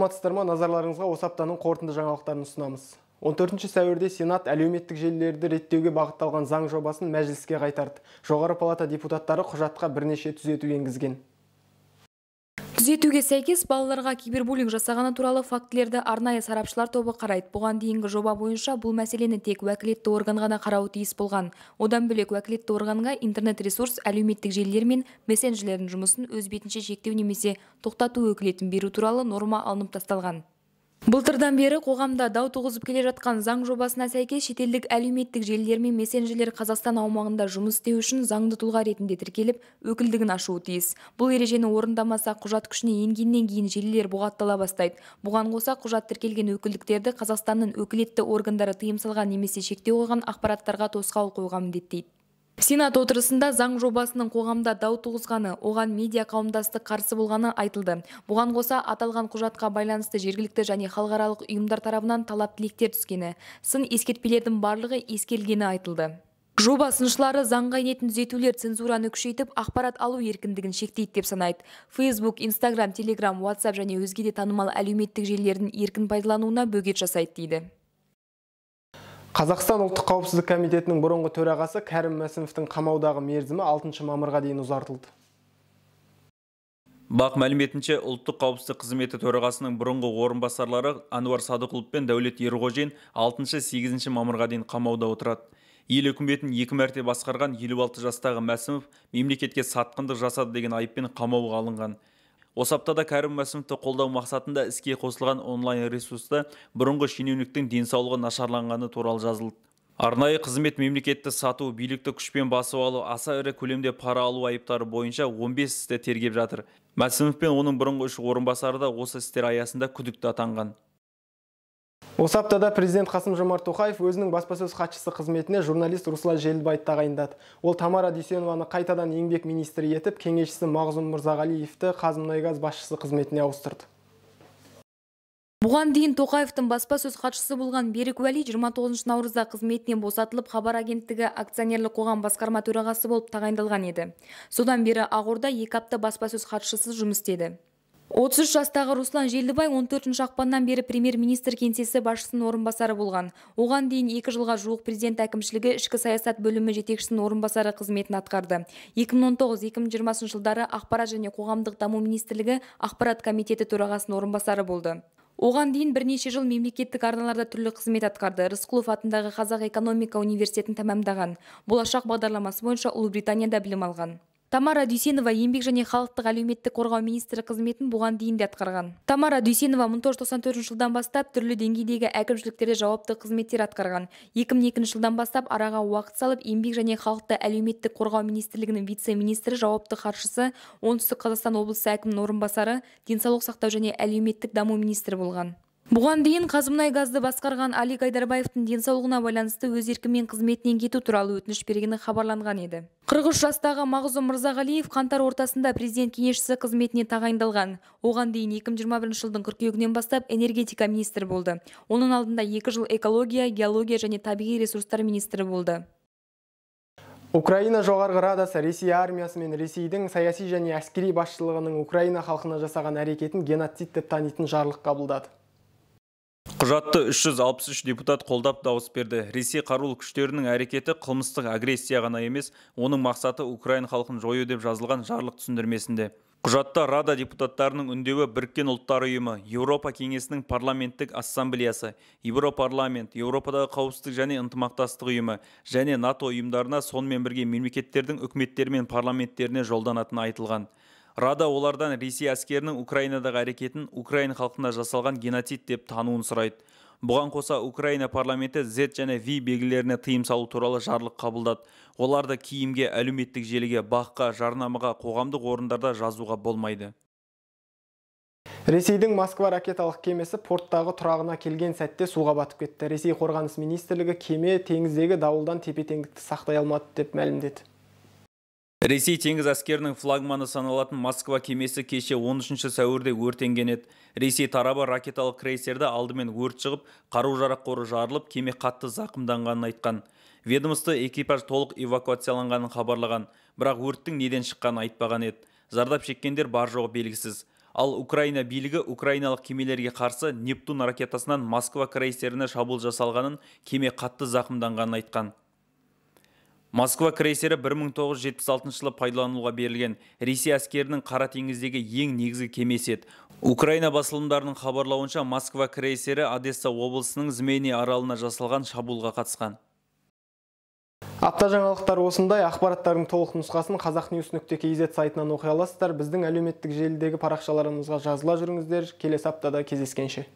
Саламатсыздар ма? Назарларыңызға осы аптаның қорытынды жаңалықтарын ұсынамыз. 14 сәуірде Сенат әлеуметтік желілерді реттеуге бағытталған заң жобасын мәжіліске қайтарды. Жоғары палата депутаттары құжатқа бірнеше түзету енгізген. Түзетуге сәйкес балаларға кибербуллинг жасағаны туралы фактілерді арнайы сарапшылар тобы қарайды. Бұған дейінгі жоба бойынша бұл мәселені тек уәкілетті орган ғана қарауы тиіс болған. Одан бөлек уәкілетті органға интернет-ресурс, әлеуметтік желілер мен мессенджерлердің жұмысын өз бетінше шектеу немесе тоқтату өкілетін беру туралы норма алынып тасталған. Былтырдан бері қоғамда дау туғызып келе жатқан заң жобасына сәйкес шетелдік әлеуметтік желілер мен мессенджерлер Қазақстан аумағында жұмыс істеу үшін заңды тұлға ретінде тіркеліп, өкілдігін ашуы тиіс. Бұл ережені орындамаса, құжат күшіне енгеннен кейін желілер бұғаттала бастайды. Бұған қоса, құжат тіркелген өкілдіктерді Қазақстанның өкілетті органдары тыйым салған немесе шектеу қойған ақпараттарға тосқауыл қоюға міндеттейді. Сенат отырысында заң жобасының қоғамда дау туғызғаны, оған медиа қауымдастық қарсы болғаны айтылды. Бұған қоса, аталған құжатқа байланысты жергілікті және халықаралық ұйымдар тарапынан талап-тілектер түскені, сын ескертпелердің барлығы ескерілгені айтылды. Жоба сыншылары заңға енетін түзетулер цензураны күшейтіп, ақпарат алу еркіндігін шектейді деп санайды. Facebook, Instagram, Telegram, WhatsApp және өзге де танымал әлеуметтік желілердің еркін пайдалануына бөгет жасайды дейді. Қазақстан ұлттық қауіпсіздік комитетінің бұрынғы төрағасы Кәрім Мәсімовтің қамаудағы мерзімі 6 мамырға дейін ұзартылды. Бақ мәліметінше, ұлттық қауіпсіздік қызметі төрағасының бұрынғы орынбасарлары Ануар Садықұлов пен Дәулет Ерғожин 6-8 мамырға дейін қамауда отырады. Ел үкіметін 2 мәрте басқарған 56 жастағы Мәсімов мемлекетке сатқындық жасады деген айыппен қамауға алынған. Осы аптада Кәрім Мәсімовті қолдау мақсатында іске қосылған онлайн ресурста бұрынғы шенеуніктің денсаулығы нашарланғаны туралы жазылды. Арнайы қызмет мемлекетті сату, билікті күшпен басып алу, аса ірі көлемде пара алу айыптары бойынша 15 істі тергеп жатыр. Мәсімов пен оның бұрынғы 3 орынбасары да осы істер аясында күдікті атанған. Осы аптада президент Қасым-Жомарт Тоқаев өзінің баспасөз хатшысы қызметіне журналист Руслан Желдібайды тағайындады. Ол Тамара Дүйсенованы қайтадан еңбек министрі етіп, кеңесшісі Мағзұм Мырзағалиевті Қазмұнайгаз басшысы қызметіне ауыстырды. Бұған дейін Тоқаевтың баспасөз хатшысы болған Берік Уәли 29 наурызда қызметінен босатылып, хабар агенттігі акционерлік қоғам басқарма төрағасы болып тағайындалған еді. Содан бері Ақорда 2 апта баспасөз хатшысы жұмыс істеді. 33 жастағы Руслан Желдібай 14 ақпаннан бері премьер-министр кеңсесі басшысының орынбасары болған. Оған дейін 2 жылға жуық президент әкімшілігі ішкі саясат бөлімі жетекшісінің орынбасары қызметін атқарды. 2019-2020 жылдары ақпарат және қоғамдық даму министрлігі ақпарат комитеті төрағасының орынбасары болды. Оған дейін бірнеше жыл мемлекеттік арналарда түрлі қызмет атқарды. Рысқұлов атындағы Қазақ экономика университетін тәмамдаған. Болашақ бағдарламасы бойынша Ұлыбританияда білім алған. Тамара Дүйсенова еңбек және халықтық әлеуметтік қорғау министрі қызметін бұған дейін де атқарған. Тамара Дүйсенова 1994 жылдан бастап түрлі деңгейдегі әкімшіліктерде жауапты қызметтер атқарған. 2002 жылдан бастап араға уақыт салып, еңбек және халықты әлеуметтік қорғау министрлігінің вице-министрі, жауапты хатшысы, Оңтүстік Қазақстан облысы әкімінің орынбасары, денсаулық сақтау және әлеуметтік даму министрі болған. Бұған дейін Қазмұнайгазды басқарған Алик Айдарбаевтың денсаулығына байланысты өз еркімен қызметінен кету туралы өтініш бергені хабарланған еді. 43 жастағы Мағзұм Мырзағалиев қаңтар ортасында президент кеңесшісі қызметіне тағайындалған. Оған дейін 2021 жылдың қыркүйегінен бастап энергетика министрі болды. Оның алдында 2 жыл экология, геология және табиғи ресурстар министрі болды. Украина жоғарғы радасы Ресей армиясы мен Ресейдің саяси және әскери басшылығының Украина халқына жасаған әрекетін геноцид деп танитын жарлық қабылдады. Құжатты 363 депутат қолдап дауыс берді. Ресей қарулы күштерінің әрекеті қылмыстық агрессия ғана емес, оның мақсаты Украина халқын жою деп жазылған жарлық түсіндірмесінде. Құжатта Рада депутаттарының үндеуі Біріккен ұлттар ұйымы, Еуропа кеңесінің парламенттік ассамблеясы, Европарламент, Еуропадағы қауіпсіздік және ынтымақтастық ұйымы және НАТО ұйымдарына, сонымен бірге мемлекеттердің үкіметтері мен парламенттеріне жолданатыны айтылған. Рада олардан Ресей әскерінің Украинадағы әрекетін Украина халқына жасалған геноцид деп тануын сұрайды. Бұған қоса Украина парламенті Z және V белгілеріне тыйым салу туралы жарлық қабылдады. Оларды киімге, әлеуметтік желіге, баққа, жарнамаға, қоғамдық орындарда жазуға болмайды. Ресейдің Москва ракеталық кемесі порттағы тұрағына келген сәтте суға батып кетті. Ресей қорғаныс министрлігі кеме теңіздегі дауылдан тепе-теңдікті сақтай алмады деп мәлімдеді. Ресей теңіз әскерінің флагманы саналатын Москва кемесі кеше 13 сәуірде өртенген еді. Ресей тарабы ракеталық крейсерді алдымен өрт шығып, қару-жарақ қоры жарылып, кеме қатты зақымданғанын айтқан. Ведомство экипаж толық эвакуацияланғанын хабарлаған, бірақ өрттің неден шыққанын айтпаған еді. Зардап шеккендер бар жоғы белгісіз. Ал Украина билігі украиналық кемелерге қарсы Нептун ракетасынан Москва крейсеріне шабуыл жасалғанын, кеме қатты зақымданғанын айтқан. Москва крейсері 1976 жылы пайдалануға берілген. Ресей әскерінің Қара теңіздегі ең негізгі кемесі еді. Украина басылымдарының хабарлауынша Москва крейсері Одесса облысының Змейный аралына жасалған шабуылға қатысқан. Апта жаңалықтар осындай. Ақпараттардың толық нұсқасын қазақ-ньюс.kz сайтынан оқи аласыздар. Біздің әлеуметтік желідегі парақшаларымызға жазыла жүріңіздер. Келесі аптада кездескенше.